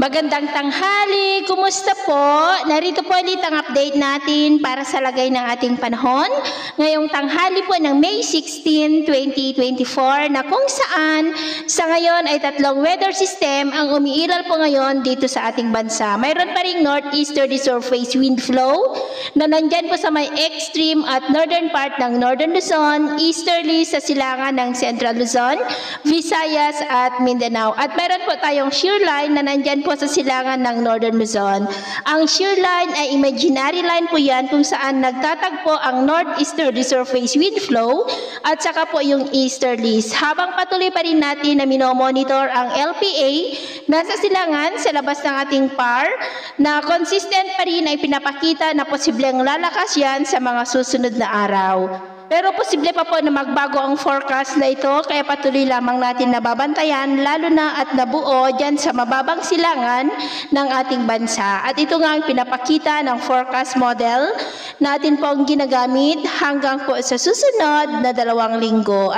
Magandang tanghali! Kumusta po? Narito po ulit ang update natin para sa lagay ng ating panahon. Ngayong tanghali po ng May 16, 2024 na kung saan sa ngayon ay tatlong weather system ang umiiral po ngayon dito sa ating bansa. Mayroon pa ring northeasterly surface wind flow na nandyan po sa may extreme at northern part ng Northern Luzon, easterly sa silangan ng Central Luzon, Visayas at Mindanao. At mayroon po tayong shear line na nandyan po sa silangan ng Northern Luzon. Ang shear line ay imaginary line po yan kung saan nagtatagpo ang northeasterly surface wind flow at saka po yung easterlies. Habang patuloy pa rin natin na minomonitor ang LPA nasa silangan sa labas ng ating PAR na consistent pa rin ay pinapakita na posibleng lalakas yan sa mga susunod na araw. Pero posible pa po na magbago ang forecast na ito kaya patuloy lamang natin nababantayan lalo na at nabuo dyan sa mababang silangan ng ating bansa. At ito nga ang pinapakita ng forecast model natin po ang ginagamit hanggang po sa susunod na 2 linggo.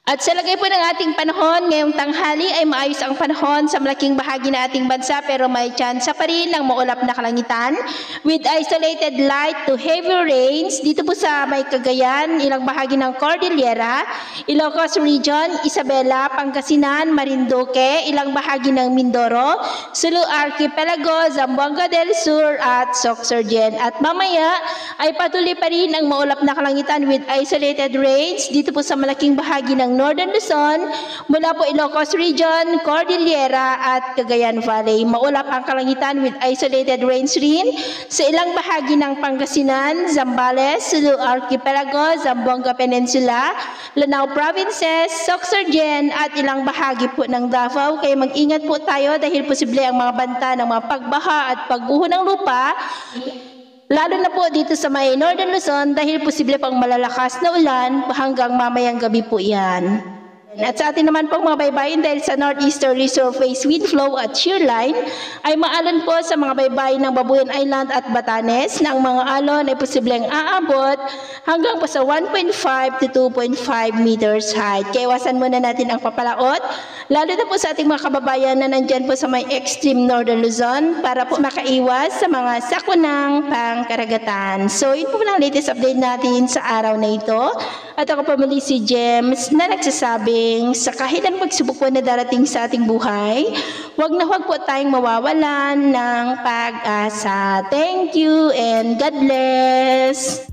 At sa lagay po ng ating panahon, ngayong tanghali ay maayos ang panahon sa malaking bahagi ng ating bansa pero may tsansa pa rin ng maulap na kalangitan with isolated light to heavy rains dito po sa may Cagayan, ilang bahagi ng Cordillera, Ilocos Region, Isabela, Pangasinan, Marinduque, ilang bahagi ng Mindoro, Sulu Archipelago, Zamboanga del Sur at Sorsogon. At mamaya ay patuloy pa rin ang maulap na kalangitan with isolated rains dito po sa malaking bahagi ng Northern Luzon, mula po Ilocos Region, Cordillera at Cagayan Valley. Maulap ang kalangitan with isolated rains rin sa ilang bahagi ng Pangasinan, Zambales, Sulu Archipelago, Zamboanga Peninsula, Lanao Provinces, Sorsogon at ilang bahagi po ng Davao. Kaya mag-ingat po tayo dahil posible ang mga banta ng mga pagbaha at pagguho ng lupa lalo na po dito sa may Northern Luzon dahil posible pang malalakas na ulan hanggang mamayang gabi po yan. At sa atin naman pong mga baybayin dahil sa northeasterly surface wind flow at shear line ay maalon po sa mga baybayin ng Babuyan Island at Batanes na ang mga alon ay posibleng aabot hanggang po sa 1.5 to 2.5 meters height. Kaya iwasan muna natin ang papalaot lalo na po sa ating mga kababayan na nandyan po sa may extreme Northern Luzon para po makaiwas sa mga sakunang pangkaragatan. So yun po ang latest update natin sa araw na ito. At ako po muli si James na nagsasabing sa kahit anong pagsubok po na darating sa ating buhay, huwag na huwag po tayong mawawalan ng pag-asa. Thank you and God bless!